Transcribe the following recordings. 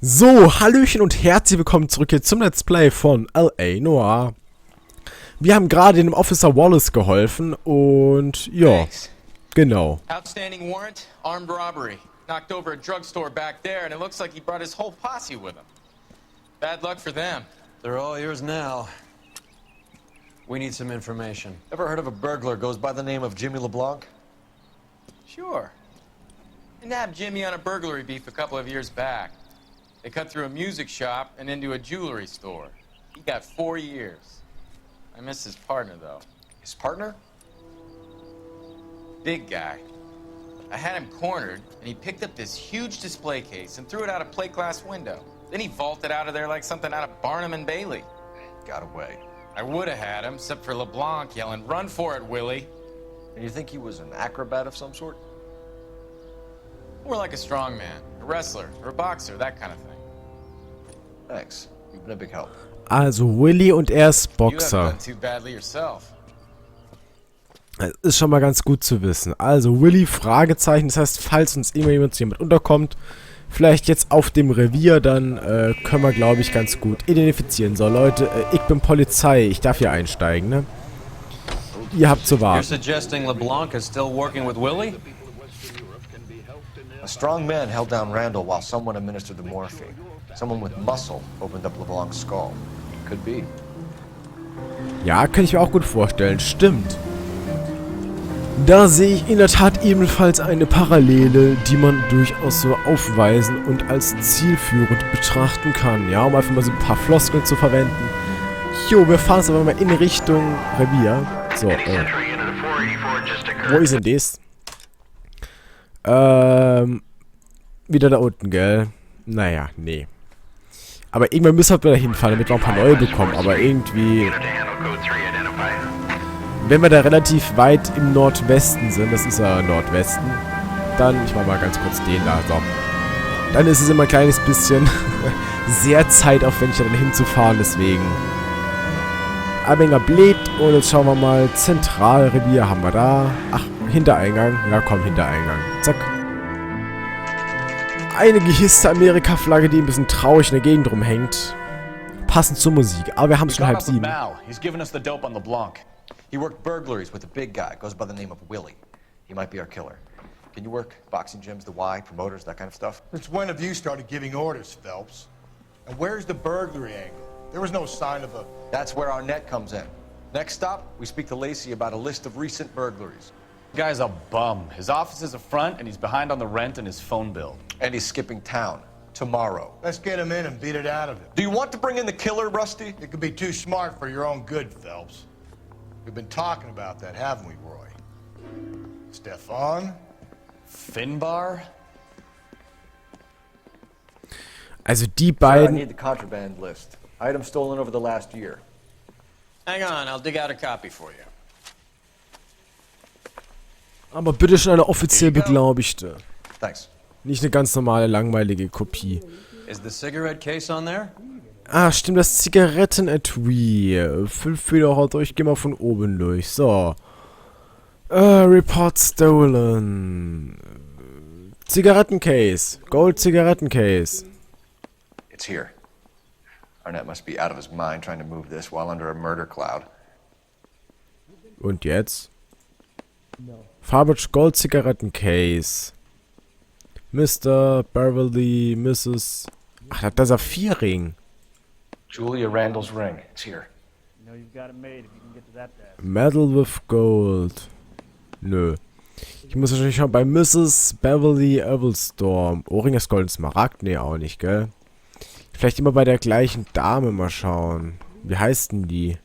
So, Hallöchen und herzlich willkommen zurück hier zum Let's Play von L.A. Noire. Wir haben gerade dem Officer Wallace geholfen und ja, genau. Outstanding warrant, armed robbery. Knocked over a drugstore back there and it looks like he brought his whole posse with him. Bad luck for them. They're all yours now. We need some information. Ever heard of a burglar goes by the name of Jimmy LeBlanc? Sure. I nabbed Jimmy on a burglary beef a couple of years back. They cut through a music shop and into a jewelry store. He got 4 years. I miss his partner, though. His partner? Big guy. I had him cornered, and he picked up this huge display case and threw it out a plate glass window. Then he vaulted out of there like something out of Barnum and Bailey. Got away. I would have had him, except for LeBlanc yelling, "Run for it, Willie!" And you think he was an acrobat of some sort? More like a strongman, a wrestler, or a boxer, that kind of thing. Thanks. You've been a big help. Also Willy und er ist You haven't Boxer. done too badly yourself. Das ist schon mal ganz gut zu wissen. Also Willy, Fragezeichen, das heißt, falls uns jemand unterkommt, vielleicht jetzt auf dem Revier, dann können wir, glaube ich, ganz gut identifizieren. So, Leute, ich bin Polizei, ich darf hier einsteigen, ne? Ihr habt zu You're warten. suggesting LeBlanc is still working with Willie? A strong man held down Randall while someone administered the morphine. Someone with muscle opened up LeBlanc's skull. Could be. Ja, kann ich mir auch gut vorstellen, stimmt. Da sehe ich in der Tat ebenfalls eine Parallele, die man durchaus so aufweisen und als zielführend betrachten kann. Ja, um einfach mal so ein paar Floskeln zu verwenden. Jo, wir fahren jetzt aber mal in Richtung Revier. So, wo ist denn das? Wieder da unten, gell? Naja, nee. Aber irgendwann müssen wir da hinfahren, damit wir ein paar neue bekommen. Aber irgendwie... Wenn wir da relativ weit im Nordwesten sind, das ist ja Nordwesten, dann, ich mach mal ganz kurz den da, so. Dann ist es immer ein kleines bisschen sehr zeitaufwendig, da dann hinzufahren, deswegen. Abinger bleibt und jetzt schauen wir mal, Zentralrevier haben wir da. Ach, Hintereingang. Ja, komm, Hintereingang. Zack. Eine gehisste Amerika-Flagge, die ein bisschen traurig in der Gegend rumhängt. Passend zur Musik. Aber wir haben es schon 6:30. He's given us the dope on LeBlanc. He worked burglaries with a big guy. Goes by the name of Willie. He might be our killer. Can you work boxing gyms, the Y, promoters, that kind of stuff? Since when have you started giving orders, Phelps? And where's the burglary angle? There was no sign of a... That's where our net comes in. Next stop, we speak to Lacey about a list of recent burglaries. The guy's a bum. His office is a front, and he's behind on the rent and his phone bill. And he's skipping town tomorrow. Let's get him in and beat it out of him. Do you want to bring in the killer, Rusty? It could be too smart for your own good, Phelps. We've been talking about that, haven't we, Roy? Stefan? Finbar? Also die Sir, I beiden... need the contraband list. Items stolen over the last year. Hang on, I'll dig out a copy for you. Aber bitte schon eine offiziell beglaubigte. Thanks. Nicht eine ganz normale, langweilige Kopie. Is the cigarette case on there? Ah, stimmt, das Zigaretten-Etui. 5 Fehler durch, geh mal von oben durch. So. Report stolen. Zigarettencase. Gold-Zigarettencase. It's here. Arnett must be out of his mind trying to move this while under a murder cloud. Und jetzt? Farbage Gold-Zigarettencase. Mr. Beverly, Mrs. Ach, das ist ein Vierring. Julia Randall's ring. It's here. Medal with Gold. Nö. Ich muss wahrscheinlich schon bei Mrs. Beverly Evelstorm. Ohrring ist Golden Smaragd? Nee, auch nicht, gell? Vielleicht immer bei der gleichen Dame mal schauen. Wie heißt denn die?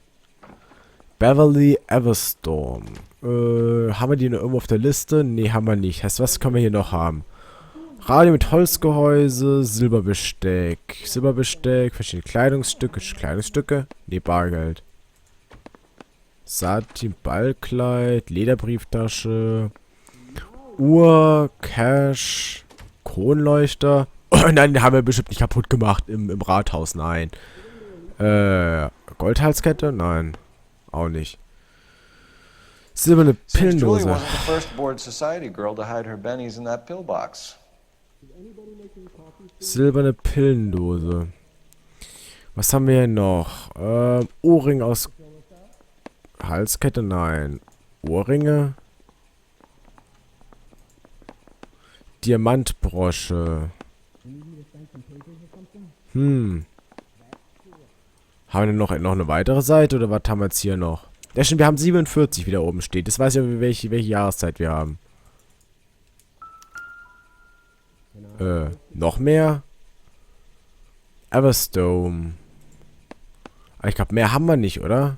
Beverly Everstorm. Haben wir die noch irgendwo auf der Liste? Nee, haben wir nicht. Heißt, was können wir hier noch haben? Radio mit Holzgehäuse, Silberbesteck. Silberbesteck, verschiedene Kleidungsstücke. Kleidungsstücke? Nee, Bargeld. Satin, Ballkleid, Lederbrieftasche. Uhr, Cash, Kronleuchter. Oh nein, den haben wir bestimmt nicht kaputt gemacht im Rathaus, nein. Goldhalskette? Nein. Auch nicht. Silberne Seems Julie Pillendose. wasn't the first bored society girl to hide her bennies in that pillbox. Silberne Pillendose. Was haben wir hier noch? Ohrring aus... Halskette? Nein. Ohrringe? Diamantbrosche. Haben wir denn noch eine weitere Seite oder was haben wir jetzt hier noch? Ja stimmt, wir haben 47, wie da oben steht. Das weiß ja, welche Jahreszeit wir haben. Noch mehr? Everstone. Aber ich glaube, mehr haben wir nicht, oder?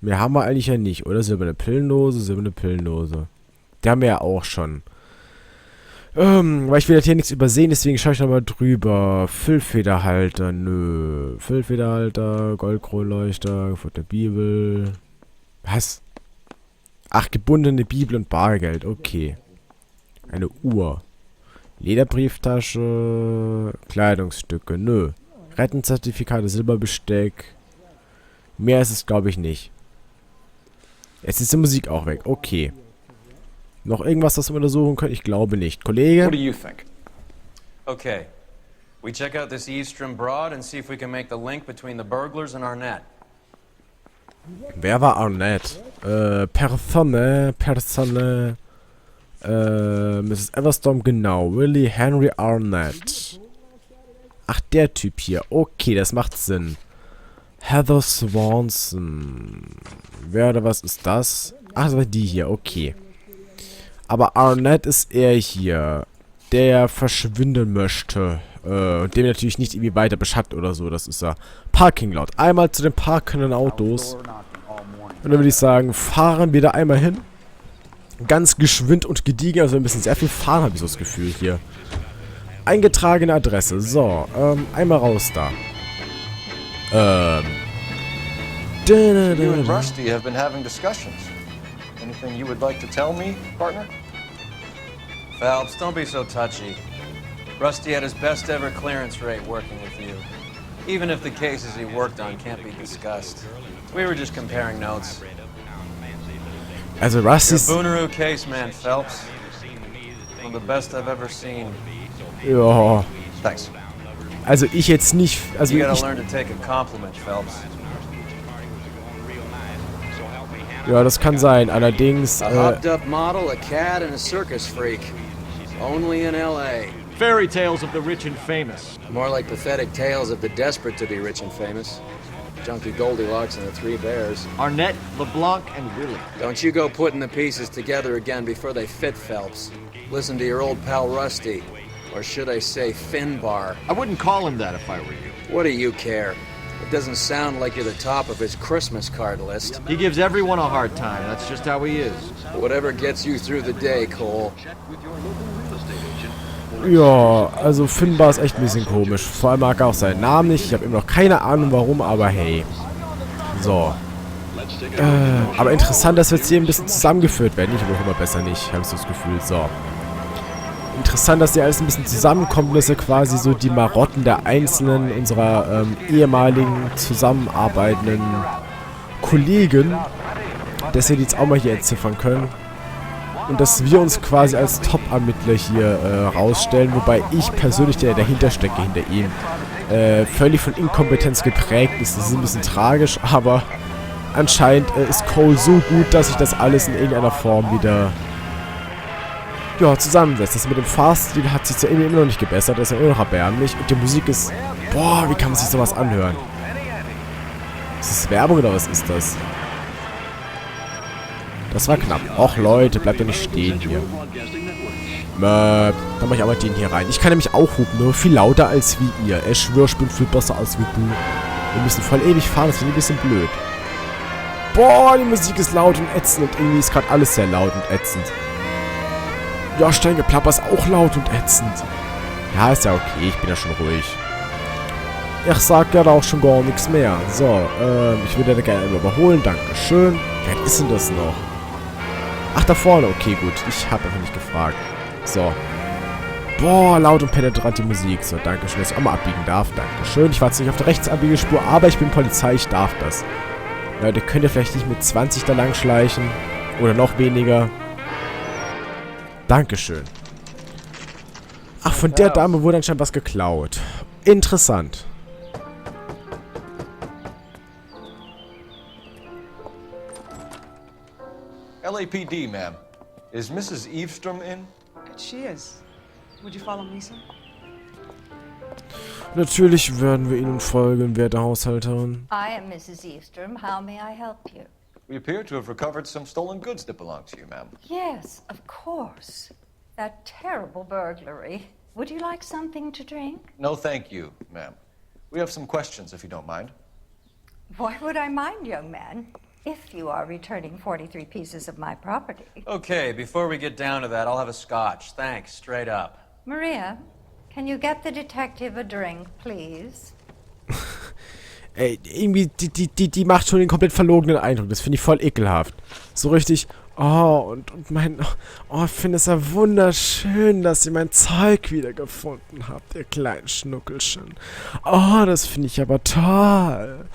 Mehr haben wir eigentlich ja nicht, oder? Silberne Pillendose, silberne Pillendose. Die haben wir ja auch schon. Weil ich will hier nichts übersehen, deswegen schaue ich nochmal drüber. Füllfederhalter, nö. Füllfederhalter, Goldkronleuchter, von der Bibel. Was? Ach, gebundene Bibel und Bargeld, okay. Eine Uhr. Lederbrieftasche, Kleidungsstücke, nö. Rettenzertifikate, Silberbesteck. Mehr ist es, glaube ich, nicht. Jetzt ist die Musik auch weg, okay. Noch irgendwas, das wir untersuchen können? Ich glaube nicht. Kollege? What do you think? Okay. We check out this eastern broad and see if we can make the link between the burglars and Arnett. Wer war Arnett? Persone. Mrs. Everstorm, genau. Willie Henry Arnett. Ach, der Typ hier. Okay, das macht Sinn. Heather Swanson. Wer oder was ist das? Ach, das war die hier. Okay. Aber Arnett ist er hier, der verschwinden möchte. Und dem natürlich nicht irgendwie weiter beschattet oder so. Das ist er. Parking-Lot. Einmal zu den parkenden Autos. Und dann würde ich sagen, fahren wir da einmal hin. Ganz geschwind und gediegen. Also wir müssen sehr viel fahren, habe ich so das Gefühl hier. Eingetragene Adresse. So, einmal raus da. You and Rusty have been having discussions. Anything you would like to tell me, partner? Phelps, don't be so touchy. Rusty had his best ever clearance rate working with you. Even if the cases he worked on can't be discussed. We were just comparing notes. Also You're a Rusty's... Booneroo case man, Phelps. One of the best I've ever seen. Ja. Thanks. Also ich jetzt nicht... Also You gotta ich... learn to take a compliment, Phelps. Ja, das kann sein. Allerdings... A hopped-up model, a cat, and a circus freak. Only in L.A. Fairy tales of the rich and famous. More like pathetic tales of the desperate to be rich and famous. Junkie Goldilocks and the Three Bears. Arnett, LeBlanc, and Willie. Don't you go putting the pieces together again before they fit, Phelps. Listen to your old pal Rusty. Or should I say Finbar. I wouldn't call him that if I were you. What do you care? It doesn't sound like you're the top of his Christmas card list. He gives everyone a hard time. That's just how he is. Whatever gets you through the day, Cole. Ja, also Finbar ist echt ein bisschen komisch. Vor allem mag er auch seinen Namen nicht. Ich habe immer noch keine Ahnung warum, aber hey. So. Aber interessant, dass wir jetzt hier ein bisschen zusammengeführt werden. Ich habe auch immer besser nicht, habe ich so das Gefühl. So. Interessant, dass hier alles ein bisschen zusammenkommt und dass wir quasi so die Marotten der einzelnen unserer ehemaligen zusammenarbeitenden Kollegen, dass wir die jetzt auch mal hier entziffern können. Und dass wir uns quasi als Top-Ermittler hier rausstellen, wobei ich persönlich, der dahinter stecke, hinter ihm, völlig von Inkompetenz geprägt ist. Das ist ein bisschen tragisch, aber anscheinend ist Cole so gut, dass sich das alles in irgendeiner Form wieder zusammensetzt. Das mit dem Fahrstil hat sich zwar immer noch nicht gebessert, das ist ja immer noch erbärmlich. Und die Musik ist... Boah, wie kann man sich sowas anhören? Ist das Werbung oder was ist das? Das war knapp. Och Leute, bleibt doch nicht stehen hier. Dann mach ich aber den hier rein. Ich kann nämlich auch hupen, nur viel lauter als wie ihr. Ich schwör, ich bin viel besser als wie du. Wir müssen voll ewig fahren, das finde ich ein bisschen blöd. Boah, die Musik ist laut und ätzend und irgendwie ist gerade alles sehr laut und ätzend. Ja, Steingeplapper ist auch laut und ätzend. Ja, ist ja okay, ich bin ja schon ruhig. Ich sag ja auch schon gar nichts mehr. So, ich würde da gerne überholen, dankeschön. Wer ist denn das noch? Ach, da vorne, okay, gut. Ich habe einfach nicht gefragt. So. Boah, laut und penetrant die Musik. So, dankeschön, dass ich auch mal abbiegen darf. Dankeschön. Ich war jetzt nicht auf der Rechtsabbiegelspur, aber ich bin Polizei, ich darf das. Leute, könnt ihr vielleicht nicht mit 20 da lang schleichen? Oder noch weniger? Dankeschön. Ach, von der Dame wurde anscheinend was geklaut. Interessant. LAPD, ma'am. Is Mrs. Eavestrom in? She is. Would you follow me, sir? Natürlich werden wir Ihnen folgen, werte Haushälterin. I am Mrs. Eavestrom. How may I help you? We appear to have recovered some stolen goods that belong to you, ma'am. Yes, of course. That terrible burglary. Would you like something to drink? No, thank you, ma'am. We have some questions, if you don't mind. Why would I mind, young man? If you are returning 43 pieces of my property. Okay, before we get down to that, I'll have a scotch. Thanks, straight up. Maria, can you get the detective a drink, please? Ey, irgendwie, die macht schon den komplett verlogenen Eindruck. Das finde ich voll ekelhaft. So richtig, und ich finde es ja wunderschön, dass ihr mein Zeug wiedergefunden habt, ihr kleinen Schnuckelchen. Oh, das finde ich aber toll.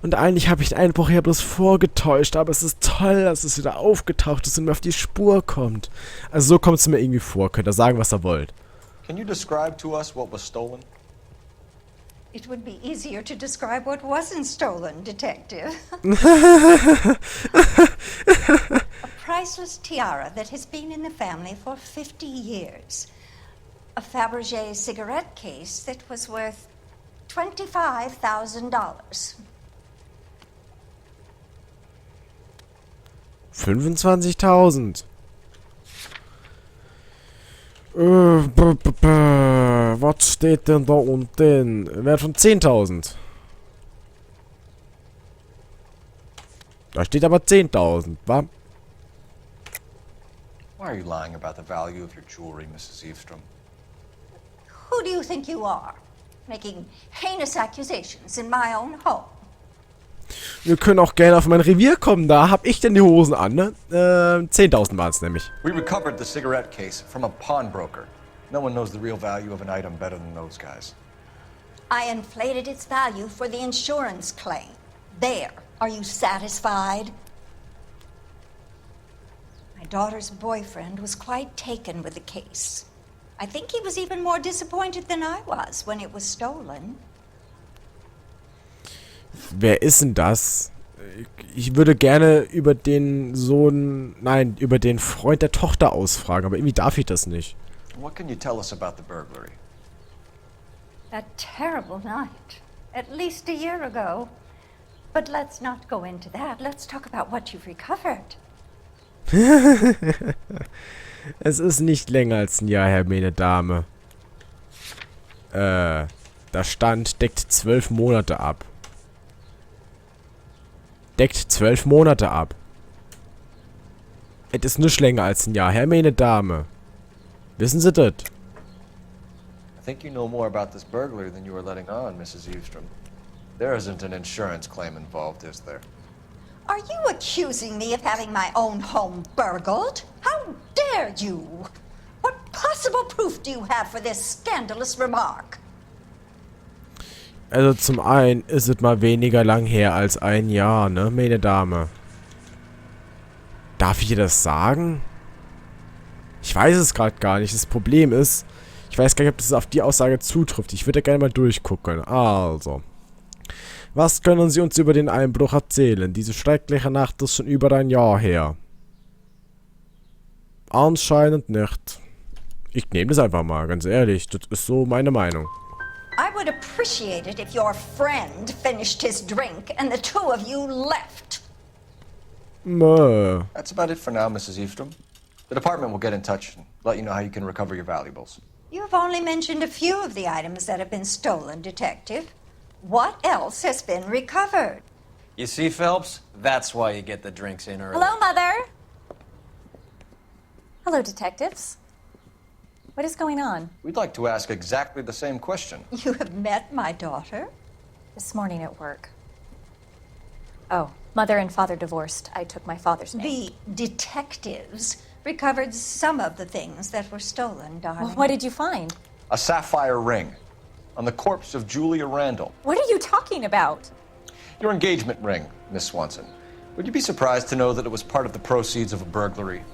Und eigentlich habe ich den Einbruch ja bloß vorgetäuscht, aber es ist toll, dass es wieder aufgetaucht ist und mir auf die Spur kommt. Also so kommt es mir irgendwie vor. Könnt ihr sagen, was ihr wollt. Can you describe to us what was stolen? It would be easier to describe what wasn't stolen, Detective. A priceless tiara that has been in the family for 50 years. A Fabergé cigarette case that was worth $25,000. 25.000. Was steht denn da unten? Wert von 10.000. Da steht aber 10.000, wa? Why are you lying about the value of your jewelry, Mrs. Eavestrom? Who do you think you are? Making heinous accusations in my own home. Wir können auch gerne auf mein Revier kommen, da hab ich denn die Hosen an, ne? 10.000 waren es nämlich. We recovered the cigarette case from a pawnbroker. No one knows the real value of an item better than those guys. I inflated its value for the insurance claim. There. Are you satisfied? My daughter's boyfriend was quite taken with the case. I think he was even more disappointed than I was when it was stolen. Wer ist denn das? Ich würde gerne über den über den Freund der Tochter ausfragen, aber irgendwie darf ich das nicht. What can you tell us about the burglary? That terrible night. At least a year ago. But let's not go into that. Let's talk about what you've recovered. Es ist nicht länger als ein Jahr her, meine Dame. Da stand, deckt 12 Monate ab. Deckt 12 Monate ab. Es ist nicht länger als ein Jahr her, meine Dame. Wissen Sie das? I think you know more about this burglary than you were letting on, Mrs. Eavestrom. There isn't an insurance claim involved, is there? Are you accusing me of having my own home burgled? How dare you? What possible proof do you have for this scandalous remark? Also zum einen ist es mal weniger lang her als ein Jahr, ne, meine Dame? Darf ich ihr das sagen? Ich weiß es gerade gar nicht. Das Problem ist, ich weiß gar nicht, ob das auf die Aussage zutrifft. Ich würde gerne mal durchgucken. Also. Was können Sie uns über den Einbruch erzählen? Diese schreckliche Nacht ist schon über ein Jahr her. Anscheinend nicht. Ich nehme das einfach mal, ganz ehrlich. Das ist so meine Meinung. I would appreciate it if your friend finished his drink and the two of you left. That's about it for now, Mrs. Eavestrom. The department will get in touch and let you know how you can recover your valuables. You've only mentioned a few of the items that have been stolen, Detective. What else has been recovered? You see, Phelps? That's why you get the drinks in early. Hello, Mother. Hello, detectives. What is going on? We'd like to ask exactly the same question. You have met my daughter? This morning at work. Oh, mother and father divorced. I took my father's name. The detectives recovered some of the things that were stolen, darling. Well, what did you find? A sapphire ring on the corpse of Julia Randall. What are you talking about? Your engagement ring, Miss Swanson. Would you be surprised to know that it was part of the proceeds of a burglary?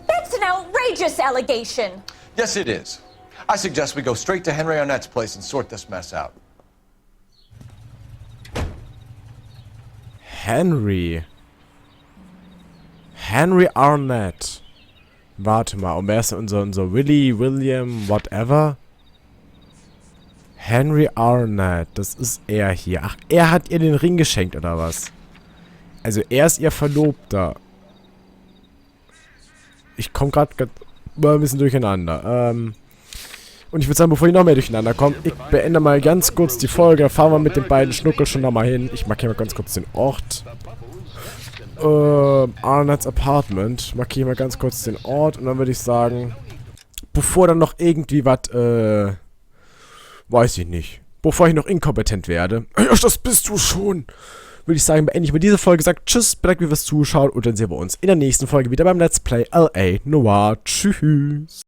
That's an outrageous allegation. Yes, it is. I suggest we go straight to Henry Arnett's place and sort this mess out. Henry Arnett. Warte mal, und wer ist denn unser William, whatever? Henry Arnett, das ist er hier. Ach, er hat ihr den Ring geschenkt, oder was? Also, er ist ihr Verlobter. Ich komme gerade ein bisschen durcheinander. Und ich würde sagen, bevor ich noch mehr durcheinander komme, ich beende mal ganz kurz die Folge. Da fahren wir mit den beiden Schnuckel schon nochmal hin. Ich markiere mal ganz kurz den Ort. Arnett's Apartment. Markiere mal ganz kurz den Ort. Und dann würde ich sagen, bevor dann noch irgendwie was, weiß ich nicht. Bevor ich noch inkompetent werde. Ja, das bist du schon. Würde ich sagen, beende ich mit dieser Folge. Sagt tschüss, bedanke mich fürs Zuschauen. Und dann sehen wir uns in der nächsten Folge wieder beim Let's Play L.A. Noire. Tschüss.